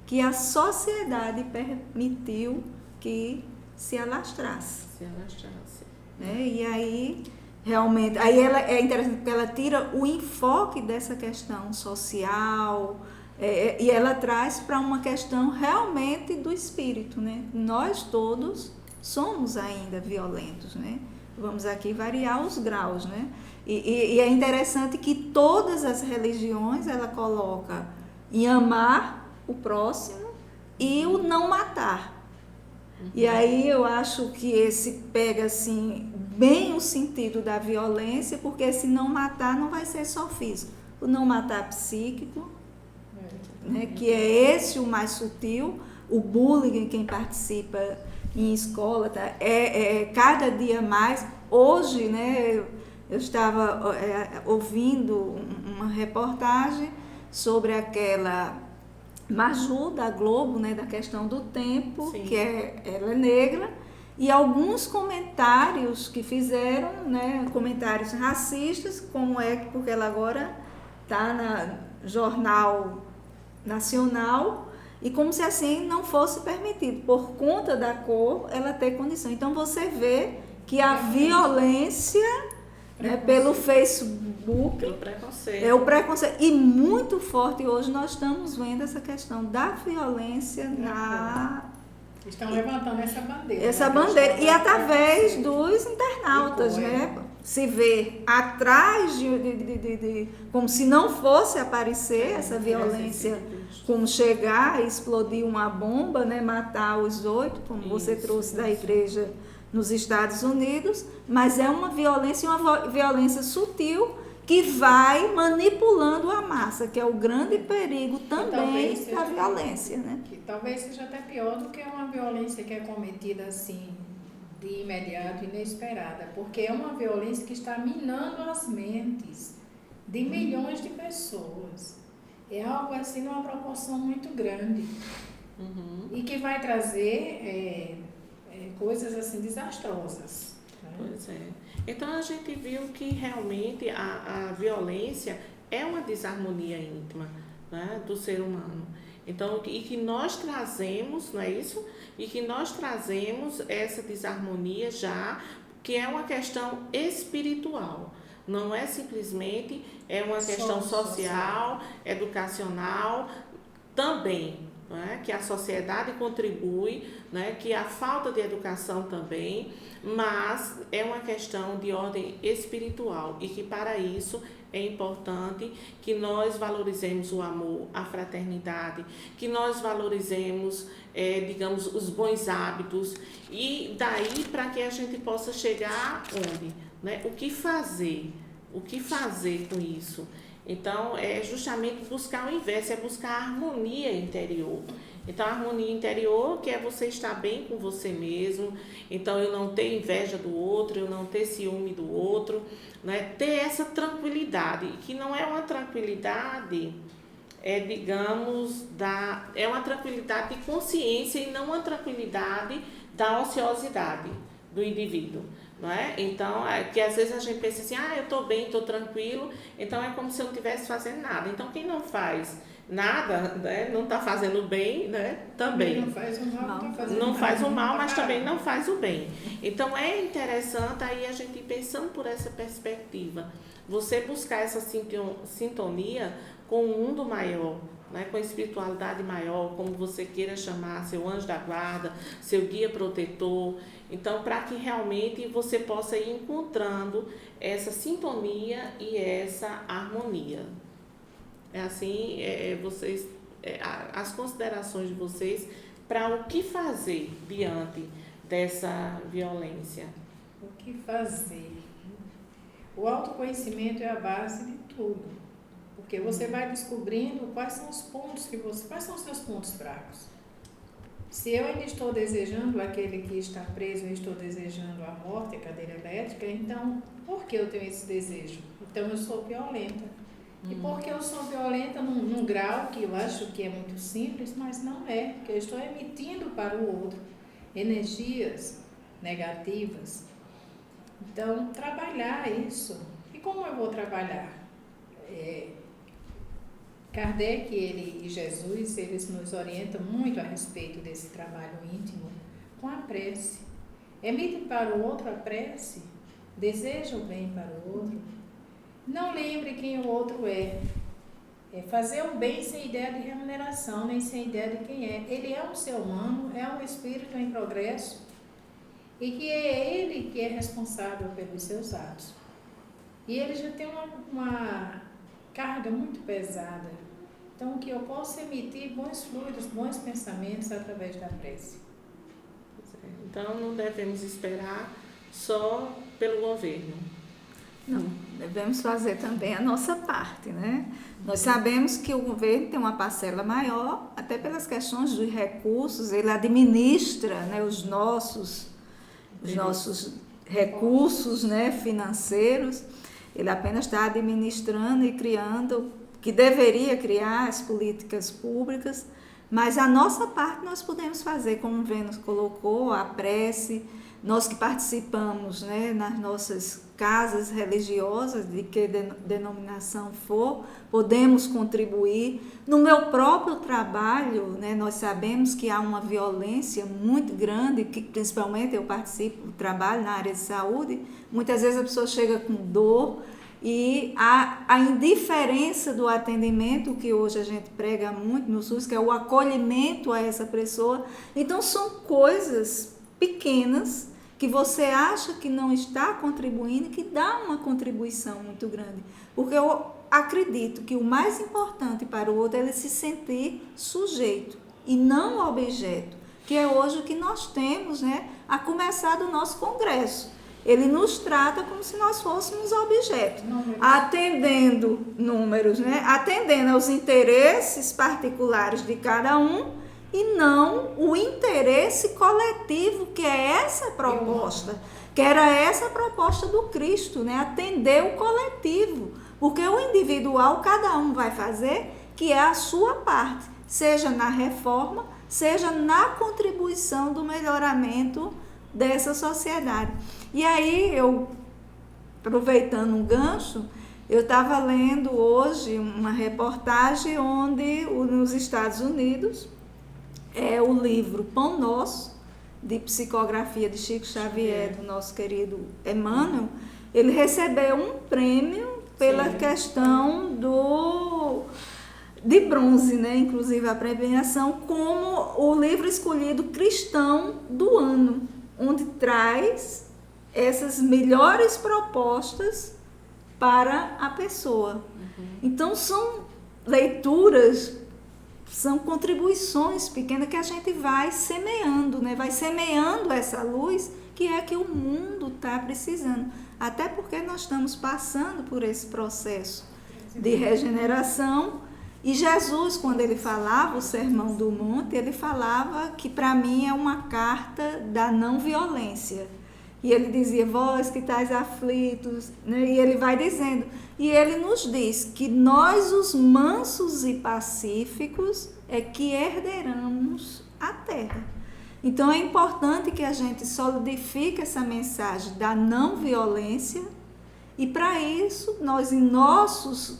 que a sociedade permitiu que se alastrasse. Né? E aí, realmente, aí ela, é interessante porque ela tira o enfoque dessa questão social, e ela traz para uma questão realmente do espírito. Né? Nós todos somos ainda violentos, né? Vamos aqui variar os graus, né? E é interessante que todas as religiões, ela coloca em amar o próximo e o não matar. E aí eu acho que esse pega, assim, bem o sentido da violência, porque esse não matar não vai ser só físico. O não matar psíquico, né? Que é esse o mais sutil, o bullying, quem participa em escola, tá? Cada dia mais. Hoje, né, eu estava ouvindo uma reportagem sobre aquela Maju da Globo, né, da questão do tempo. Sim. Que ela é negra, e alguns comentários que fizeram, né, comentários racistas, porque ela agora está no Jornal Nacional, e como se assim não fosse permitido, por conta da cor, ela ter condição. Então, você vê que a violência, né, pelo Facebook,
pelo preconceito.
É o preconceito. E muito forte hoje nós estamos vendo essa questão da violência
Estão levantando essa bandeira.
Essa bandeira. E através dos internautas, né? Se vê atrás como se não fosse aparecer essa violência, como chegar e explodir uma bomba, né? Matar os 8, como você trouxe da igreja nos Estados Unidos, mas é uma violência sutil que vai manipulando a massa, que é o grande perigo também da violência, né?
Que talvez seja até pior do que uma violência que é cometida assim de imediato, inesperada, porque é uma violência que está minando as mentes de milhões de pessoas. É algo assim numa proporção muito grande e que vai trazer coisas assim desastrosas. Né?
Pois é. Então a gente viu que realmente a violência é uma desarmonia íntima, né, do ser humano. Então, e que nós trazemos, não é isso? E que nós trazemos essa desarmonia já, que é uma questão espiritual. Não é simplesmente uma questão social, educacional, também, né, que a sociedade contribui, né, que a falta de educação também, mas é uma questão de ordem espiritual e que para isso é importante que nós valorizemos o amor, a fraternidade, que nós valorizemos, digamos, os bons hábitos e daí para que a gente possa chegar onde, né? O que fazer com isso? Então, é justamente buscar o inverso, é buscar a harmonia interior. Então, a harmonia interior, que é você estar bem com você mesmo, então eu não ter inveja do outro, eu não ter ciúme do outro, né? Ter essa tranquilidade, que não é uma tranquilidade, digamos, é uma tranquilidade de consciência e não uma tranquilidade da ociosidade do indivíduo. Não é? Então, que às vezes a gente pensa assim, eu estou bem, estou tranquilo, então é como se eu não estivesse fazendo nada. Então, quem não faz nada, né, não está fazendo bem, né, também.
Não faz o mal,
não faz o mal, mas também não faz o bem. Então, é interessante aí a gente ir pensando por essa perspectiva. Você buscar essa sintonia com o mundo maior, né, com a espiritualidade maior, como você queira chamar, seu anjo da guarda, seu guia protetor. Então, para que realmente você possa ir encontrando essa sintonia e essa harmonia. É assim, vocês, as considerações de vocês para o que fazer diante dessa violência.
O que fazer? O autoconhecimento é a base de tudo. Porque você vai descobrindo quais são os pontos quais são os seus pontos fracos. Se eu ainda estou desejando aquele que está preso, eu estou desejando a morte, a cadeira elétrica, então, por que eu tenho esse desejo? Então, eu sou violenta. E porque eu sou violenta num grau que eu acho que é muito simples, mas não é, porque eu estou emitindo para o outro energias negativas. Então, trabalhar isso. E como eu vou trabalhar? Kardec e Jesus, eles nos orientam muito a respeito desse trabalho íntimo com a prece. Emite para o outro a prece, deseja o bem para o outro. Não lembre quem o outro é. É fazer o bem sem ideia de remuneração, nem sem ideia de quem é. Ele é um ser humano, é um espírito em progresso e que é ele que é responsável pelos seus atos. E ele já tem uma carga muito pesada. Então, que eu possa emitir bons fluidos, bons pensamentos através da prece.
Então, não devemos esperar só pelo governo.
Não, devemos fazer também a nossa parte, né? Nós sabemos que o governo tem uma parcela maior, até pelas questões dos recursos, ele administra, né, os nossos recursos, né, financeiros. Ele apenas está administrando e criando, que deveria criar as políticas públicas, mas a nossa parte nós podemos fazer, como o Vênus colocou, a prece, nós que participamos, né, nas nossas casas religiosas, de que denominação for, podemos contribuir. No meu próprio trabalho, né, nós sabemos que há uma violência muito grande, que principalmente eu participo, trabalho na área de saúde, muitas vezes a pessoa chega com dor e a indiferença do atendimento, que hoje a gente prega muito no SUS, que é o acolhimento a essa pessoa. Então são coisas pequenas que você acha que não está contribuindo, que dá uma contribuição muito grande. Porque eu acredito que o mais importante para o outro é ele se sentir sujeito e não objeto, que é hoje o que nós temos, né, a começar do nosso congresso. Ele nos trata como se nós fôssemos objeto, atendendo números, né, atendendo aos interesses particulares de cada um, e não o interesse coletivo, que é essa proposta, que era essa proposta do Cristo, né? Atender o coletivo, porque o individual cada um vai fazer, que é a sua parte, seja na reforma, seja na contribuição do melhoramento dessa sociedade. E aí, eu, aproveitando um gancho, eu estava lendo hoje uma reportagem onde, nos Estados Unidos, o livro Pão Nosso, de psicografia de Chico Xavier, do nosso querido Emmanuel, Ele recebeu um prêmio pela
Sim.
questão de bronze, né? Inclusive a premiação como o livro escolhido cristão do ano, onde traz essas melhores propostas para a pessoa. Então são leituras, são contribuições pequenas que a gente vai semeando, né? Vai semeando essa luz que é que o mundo está precisando. Até porque nós estamos passando por esse processo de regeneração. E Jesus, quando ele falava o Sermão do Monte, ele falava que para mim é uma carta da não violência. E ele dizia, vós que estáis aflitos, né? E ele vai dizendo. E ele nos diz que nós, os mansos e pacíficos, é que herderamos a terra. Então é importante que a gente solidifique essa mensagem da não violência. E para isso, nós em nossos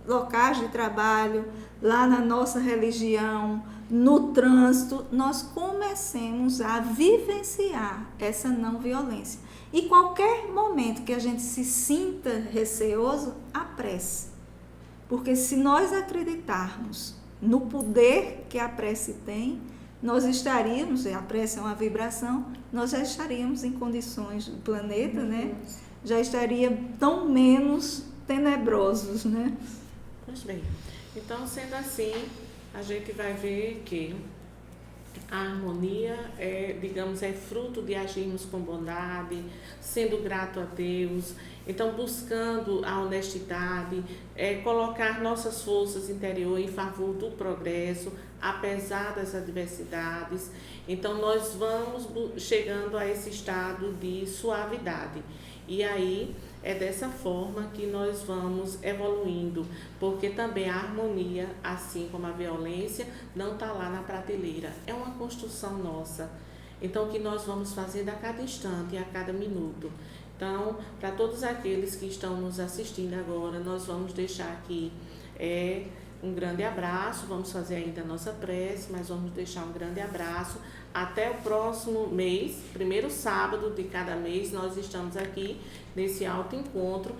locais de trabalho, lá na nossa religião, no trânsito, nós comecemos a vivenciar essa não violência. E qualquer momento que a gente se sinta receoso, a prece. Porque se nós acreditarmos no poder que a prece tem, nós estaríamos, a prece é uma vibração, nós já estaríamos em condições, o planeta, né? Já estaria tão menos tenebrosos, né?
Pois bem, então sendo assim, a gente vai ver que a harmonia é fruto de agirmos com bondade, sendo grato a Deus, então buscando a honestidade, colocar nossas forças interiores em favor do progresso, apesar das adversidades. Então nós vamos chegando a esse estado de suavidade. E aí é dessa forma que nós vamos evoluindo, porque também a harmonia, assim como a violência, não está lá na prateleira, é uma construção nossa. Então, o que nós vamos fazendo a cada instante e a cada minuto. Então, para todos aqueles que estão nos assistindo agora, nós vamos deixar aqui um grande abraço, vamos fazer ainda a nossa prece, mas vamos deixar um grande abraço. Até o próximo mês, primeiro sábado de cada mês, nós estamos aqui nesse autoencontro,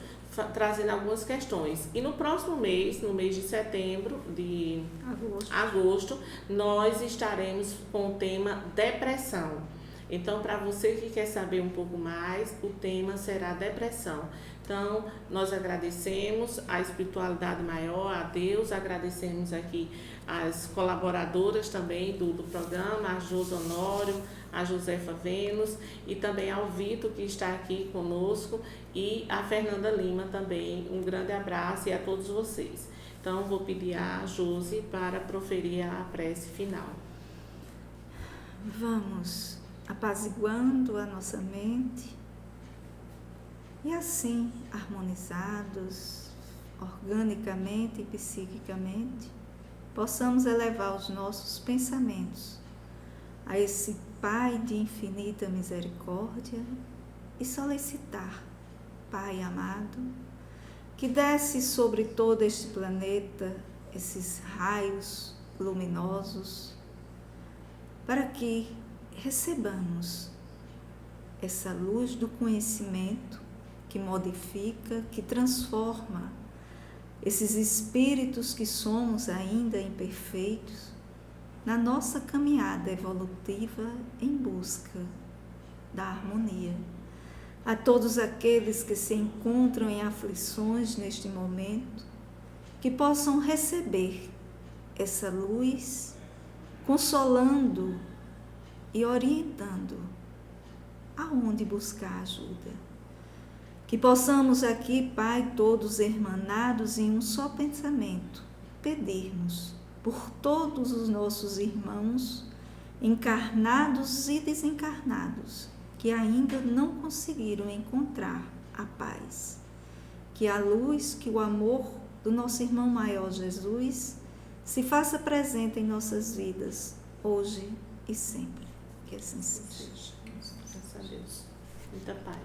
trazendo algumas questões. E no próximo mês, no mês de setembro, de agosto, nós estaremos com o tema depressão. Então, para você que quer saber um pouco mais, o tema será depressão. Então, nós agradecemos a espiritualidade maior, a Deus, agradecemos aqui as colaboradoras também do programa, a Josi Honório, a Josefa Vênus e também ao Vitor que está aqui conosco e a Fernanda Lima também. Um grande abraço e a todos vocês. Então, vou pedir a Josi para proferir a prece final.
Vamos apaziguando a nossa mente e assim, harmonizados, organicamente e psiquicamente, possamos elevar os nossos pensamentos a esse Pai de infinita misericórdia e solicitar, Pai amado, que desce sobre todo este planeta esses raios luminosos, para que recebamos essa luz do conhecimento que modifica, que transforma esses espíritos que somos ainda imperfeitos na nossa caminhada evolutiva em busca da harmonia. A todos aqueles que se encontram em aflições neste momento, que possam receber essa luz, consolando e orientando aonde buscar ajuda. Que possamos aqui, Pai, todos hermanados em um só pensamento, pedirmos por todos os nossos irmãos, encarnados e desencarnados, que ainda não conseguiram encontrar a paz. Que a luz, que o amor do nosso irmão maior Jesus se faça presente em nossas vidas, hoje e sempre. Que assim seja.
Graças a Deus. Muita paz.